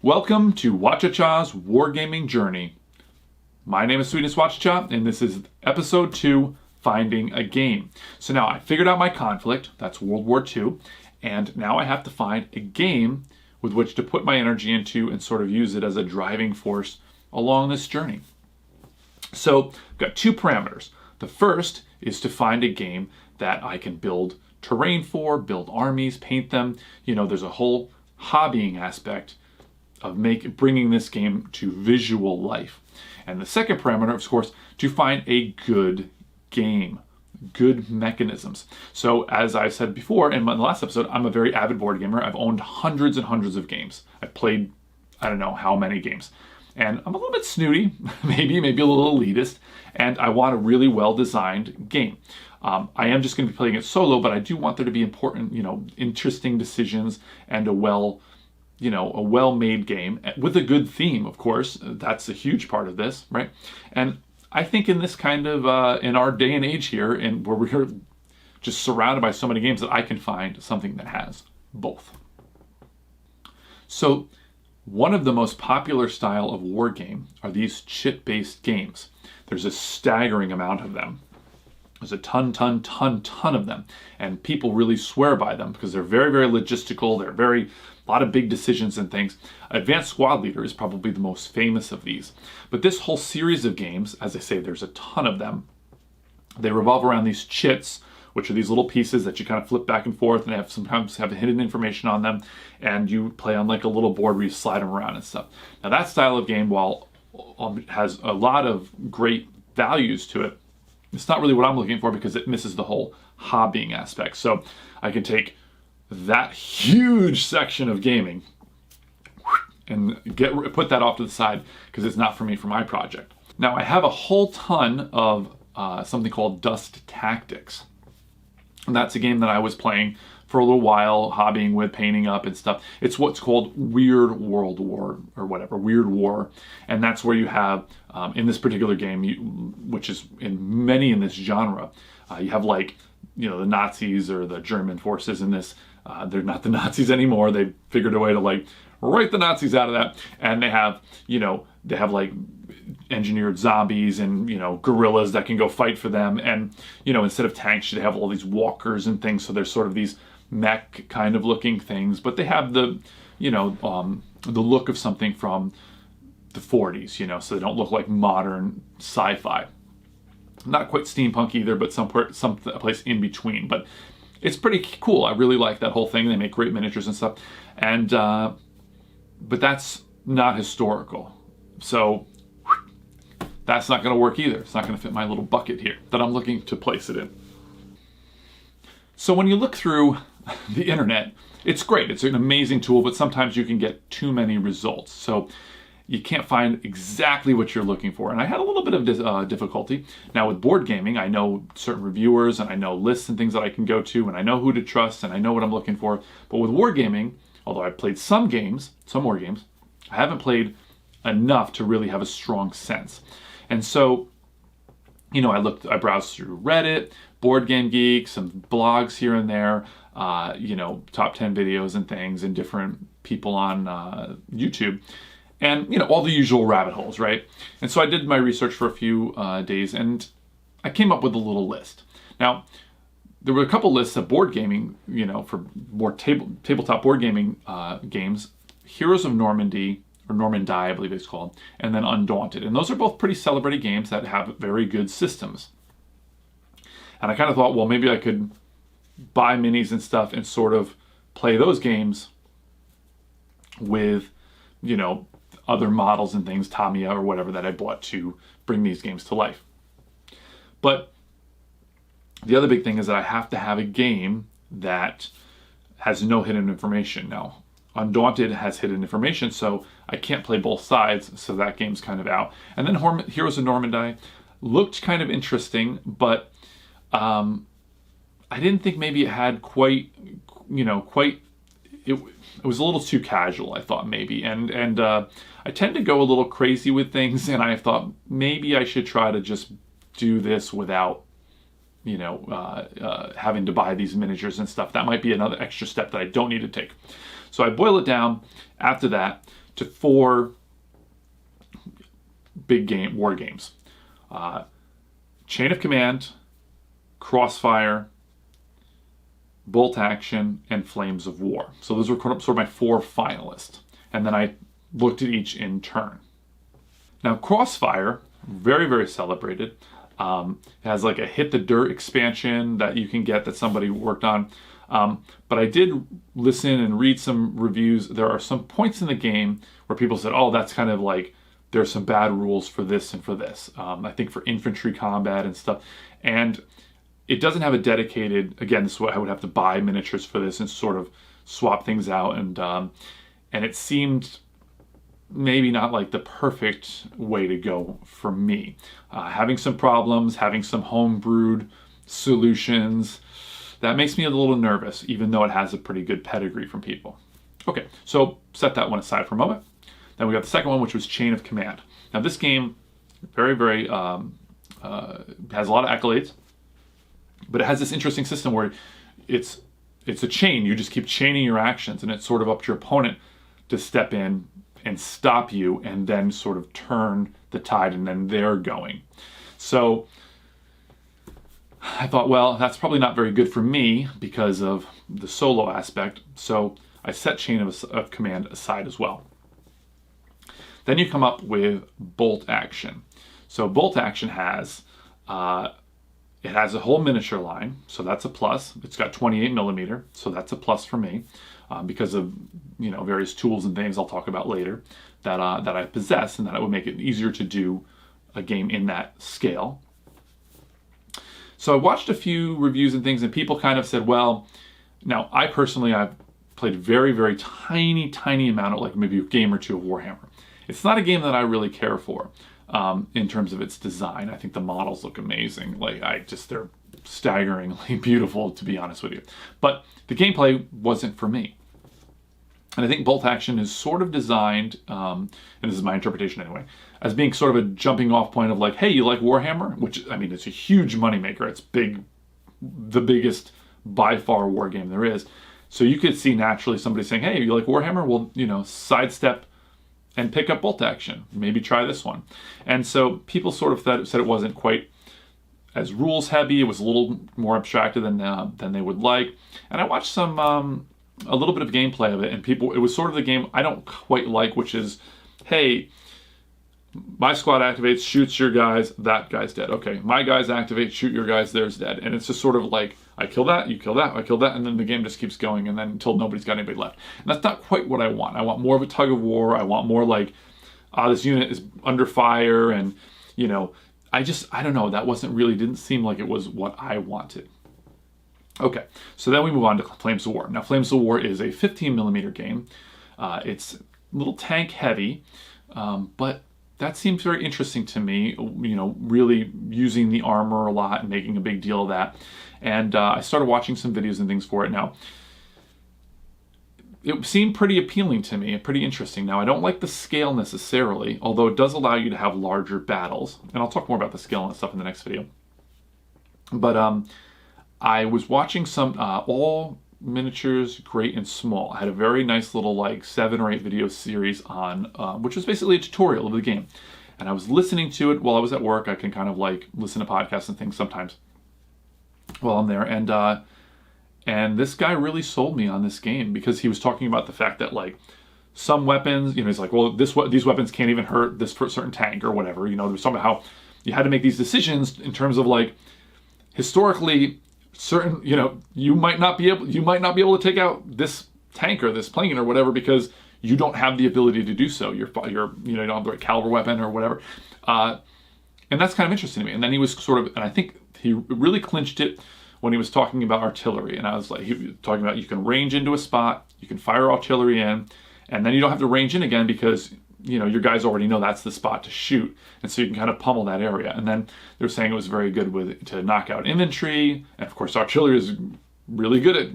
Welcome to WHACHACHA'S Wargaming Journey. My name is Sweetness WHACHACHA, and this is episode 2, Finding a Game. So now I figured out my conflict, that's World War II, and now I have to find a game with which to put my energy into and sort of use it as a driving force along this journey. So I've got two parameters. The first is to find a game that I can build terrain for, build armies, paint them. You know, there's a whole hobbying aspect of bringing this game to visual life. And the second parameter, of course, to find a good game, good mechanisms. So as I said before in the last episode, I'm a very avid board gamer. I've owned hundreds and hundreds of games. I've played, I don't know how many games. And I'm a little bit snooty, maybe a little elitist, and I want a really well-designed game. I am just going to be playing it solo, but I do want there to be important, interesting decisions and a well-made game with a good theme, of course. That's a huge part of this, right? And I think in this kind of, in our day and age here, and where we're just surrounded by so many games, that I can find something that has both. So one of the most popular style of war game are these chit-based games. There's a staggering amount of them. There's a ton of them. And people really swear by them because they're very, very logistical. They're a lot of big decisions and things. Advanced Squad Leader is probably the most famous of these. But this whole series of games, as I say, there's a ton of them. They revolve around these chits, which are these little pieces that you kind of flip back and forth, and they sometimes have hidden information on them, and you play on like a little board where you slide them around and stuff. Now that style of game, while has a lot of great values to it, it's not really what I'm looking for because it misses the whole hobbying aspect. So I can take that huge section of gaming and put that off to the side because it's not for me for my project. Now I have a whole ton of something called Dust Tactics. And that's a game that I was playing for a little while, hobbying with, painting up and stuff. It's what's called Weird World War or whatever, Weird War. And that's where you have, in this particular game, which is in many in this genre, you have like, the Nazis or the German forces in this. They're not the Nazis anymore. They figured a way to like write the Nazis out of that. And they have, like engineered zombies and, guerrillas that can go fight for them. And, instead of tanks, they have all these walkers and things. So there's sort of these mech kind of looking things, but they have the, the look of something from the 40s, so they don't look like modern sci-fi. Not quite steampunk either, but some place in between. But it's pretty cool. I really like that whole thing. They make great miniatures and stuff. And, but that's not historical. So that's not going to work either. It's not going to fit my little bucket here that I'm looking to place it in. So when you look through the internet, it's great. It's an amazing tool, but sometimes you can get too many results. So you can't find exactly what you're looking for. And I had a little bit of difficulty. Now with board gaming, I know certain reviewers and I know lists and things that I can go to and I know who to trust and I know what I'm looking for. But with wargaming, although I've played some war games, I haven't played enough to really have a strong sense. And so, I browsed through Reddit, Board Game Geek, some blogs here and there, top 10 videos and things, and different people on YouTube, and, all the usual rabbit holes, right? And so I did my research for a few days, and I came up with a little list. Now, there were a couple lists of board gaming, for more tabletop board gaming games, Heroes of Normandy, or Normandy, I believe it's called, and then Undaunted. And those are both pretty celebrated games that have very good systems. And I kind of thought, well, maybe I could buy minis and stuff and sort of play those games with, other models and things, Tamiya or whatever that I bought to bring these games to life. But the other big thing is that I have to have a game that has no hidden information. Now, Undaunted has hidden information, so I can't play both sides, so that game's kind of out. And then Heroes of Normandy looked kind of interesting, but I didn't think maybe it had quite, it was a little too casual, I thought maybe. And I tend to go a little crazy with things, and I thought maybe I should try to just do this without, having to buy these miniatures and stuff. That might be another extra step that I don't need to take. So I boil it down after that to 4 big war games. Chain of Command, Crossfire, Bolt Action, and Flames of War. So those were sort of my 4 finalists. And then I looked at each in turn. Now Crossfire, very, very celebrated. It has like a Hit the Dirt expansion that you can get that somebody worked on. But I did listen and read some reviews. There are some points in the game where people said, oh, that's kind of like, there's some bad rules for this and for this. I think for infantry combat and stuff. And it doesn't have a dedicated, again, this is what I would have to buy miniatures for this and sort of swap things out. And it seemed maybe not like the perfect way to go for me. Having some problems, having some homebrewed solutions, that makes me a little nervous, even though it has a pretty good pedigree from people. Okay, so set that one aside for a moment. Then we got the second one, which was Chain of Command. Now this game, very, very, has a lot of accolades, but it has this interesting system where it's a chain. You just keep chaining your actions, and it's sort of up to your opponent to step in and stop you, and then sort of turn the tide, and then they're going. So I thought, well, that's probably not very good for me because of the solo aspect. So I set Chain of Command aside as well. Then you come up with Bolt Action. So Bolt Action has it has a whole miniature line, so that's a plus. It's got 28mm, so that's a plus for me because of various tools and things I'll talk about later that I possess, and that it would make it easier to do a game in that scale. So I watched a few reviews and things, and people kind of said, well, now I personally, I've played very, very tiny amount of like maybe a game or two of Warhammer. It's not a game that I really care for in terms of its design. I think the models look amazing. They're staggeringly beautiful, to be honest with you. But the gameplay wasn't for me. And I think Bolt Action is sort of designed, and this is my interpretation anyway, as being sort of a jumping off point of like, hey, you like Warhammer? Which, I mean, it's a huge moneymaker. It's big, the biggest by far war game there is. So you could see naturally somebody saying, hey, you like Warhammer? Well, sidestep and pick up Bolt Action. Maybe try this one. And so people sort of said it wasn't quite as rules heavy. It was a little more abstracted than they would like. And I watched some a little bit of gameplay of it, and it was sort of the game I don't quite like, which is, hey, my squad activates, shoots your guys, that guy's dead. Okay, my guys activate, shoot your guys, there's dead. And it's just sort of like, I kill that, you kill that, I kill that, and then the game just keeps going, and then until nobody's got anybody left. And that's not quite what I want. I want more of a tug of war. I want more like, this unit is under fire, and, I don't know, that didn't seem like it was what I wanted. Okay, so then we move on to Flames of War. Now, Flames of War is a 15mm game. It's a little tank heavy, but that seems very interesting to me, really using the armor a lot and making a big deal of that. And I started watching some videos and things for it. Now, it seemed pretty appealing to me and pretty interesting. Now, I don't like the scale necessarily, although it does allow you to have larger battles. And I'll talk more about the scale and stuff in the next video. But I was watching some all miniatures, great and small. I had a very nice little 7 or 8 video series on, which was basically a tutorial of the game. And I was listening to it while I was at work. I can kind of listen to podcasts and things sometimes while I'm there. And this guy really sold me on this game because he was talking about the fact that some weapons, he's like, well, these weapons can't even hurt this certain tank or whatever. There was something how you had to make these decisions in terms of historically certain, you might not be able to take out this tank or this plane or whatever because you don't have the ability to do so. You don't have the right caliber weapon or whatever. And that's kind of interesting to me. And then he was and I think he really clinched it when he was talking about artillery. And I was he was talking about you can range into a spot, you can fire artillery in, and then you don't have to range in again because your guys already know that's the spot to shoot, and so you can kind of pummel that area. And then they were saying it was very good to knock out infantry, and of course artillery is really good at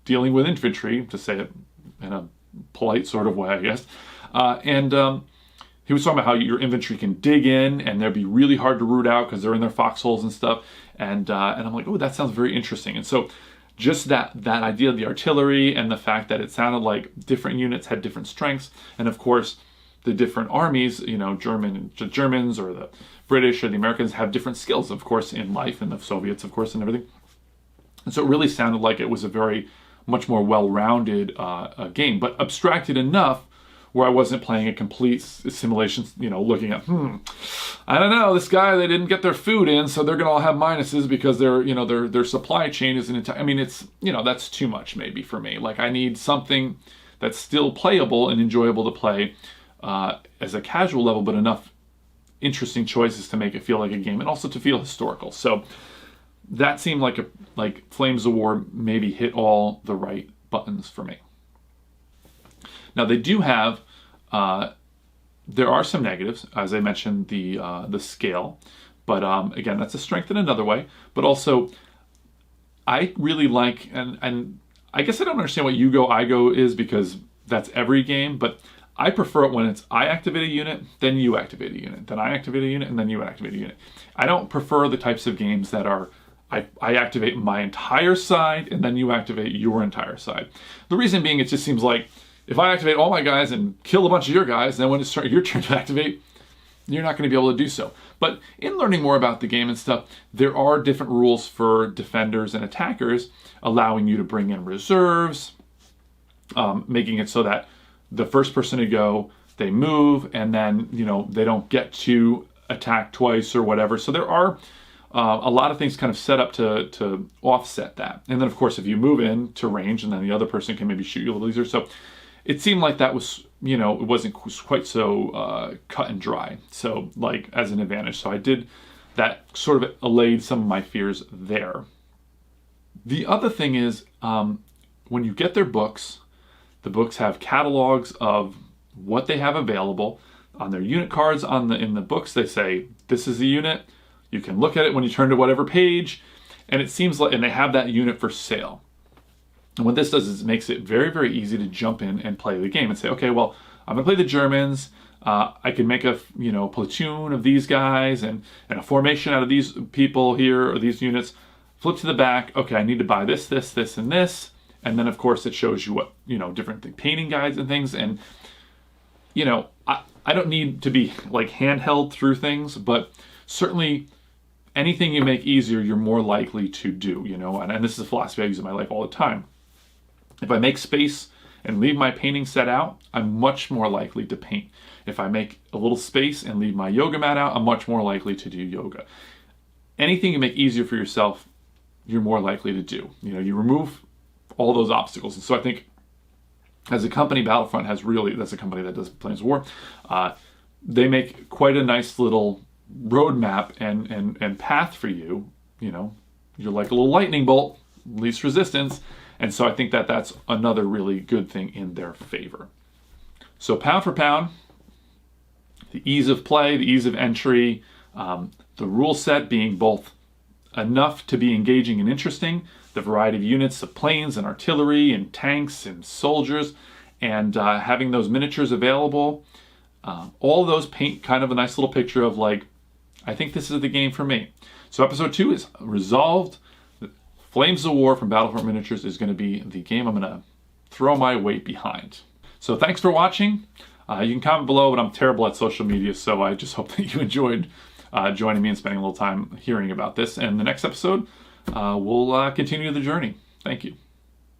dealing with infantry, to say it in a polite sort of way, I guess. He was talking about how your infantry can dig in, and they'd be really hard to root out because they're in their foxholes and stuff. And I'm like, oh, that sounds very interesting. And so just that idea of the artillery and the fact that it sounded like different units had different strengths, and of course the different armies, you know, the Germans or the British or the Americans have different skills, of course, in life, and the Soviets, of course, and everything. And so it really sounded like it was a very much more well-rounded game, but abstracted enough where I wasn't playing a complete simulation, you know, looking at, I don't know, this guy, they didn't get their food in, so they're going to all have minuses because their, you know, their supply chain isn't, I mean, it's, you know, that's too much maybe for me. Like, I need something that's still playable and enjoyable to play as a casual level, but enough interesting choices to make it feel like a game and also to feel historical. So that seemed like Flames of War maybe hit all the right buttons for me. Now they do have, there are some negatives, as I mentioned, the scale, but again, that's a strength in another way. But also, I really like, and I guess I don't understand what you go, I go is, because that's every game, but I prefer it when it's I activate a unit, then you activate a unit, then I activate a unit, and then you activate a unit. I don't prefer the types of games that are I activate my entire side and then you activate your entire side. The reason being, it just seems like if I activate all my guys and kill a bunch of your guys, then when it's your turn to activate, you're not going to be able to do so. But in learning more about the game and stuff, there are different rules for defenders and attackers, allowing you to bring in reserves, making it so that the first person to go, they move, and then, you know, they don't get to attack twice or whatever. So there are a lot of things kind of set up to offset that. And then, of course, if you move in to range, and then the other person can maybe shoot you a little easier. So it seemed like that was, you know, it wasn't quite so cut and dry, so like as an advantage. So I did that, sort of allayed some of my fears there. The other thing is, when you get their books, the books have catalogs of what they have available on their unit cards. In the books, they say this is the unit. You can look at it when you turn to whatever page, and it seems like, and they have that unit for sale. And what this does is it makes it very, very easy to jump in and play the game and say, okay, well, I'm gonna play the Germans. I can make a platoon of these guys and a formation out of these people here or these units. Flip to the back. Okay, I need to buy this, this, this, and this. And then of course it shows you what, different painting guides and things. And I don't need to be like handheld through things, but certainly anything you make easier, you're more likely to do, and this is a philosophy I use in my life all the time. If I make space and leave my painting set out, I'm much more likely to paint. If I make a little space and leave my yoga mat out, I'm much more likely to do yoga. Anything you make easier for yourself, you're more likely to do. You remove all those obstacles. And so I think as a company, Battlefront has really, that's a company that does Flames of War, they make quite a nice little roadmap and path for you. You're like a little lightning bolt, least resistance. And so I think that that's another really good thing in their favor. So pound for pound, the ease of play, the ease of entry, the rule set being both enough to be engaging and interesting, the variety of units of planes and artillery and tanks and soldiers, and having those miniatures available, all of those paint kind of a nice little picture of like, I think this is the game for me. So episode 2 is resolved. Flames of War from Battlefront Miniatures is going to be the game I'm going to throw my weight behind. So thanks for watching. You can comment below, but I'm terrible at social media, so I just hope that you enjoyed joining me and spending a little time hearing about this. And the next episode, we'll continue the journey. Thank you.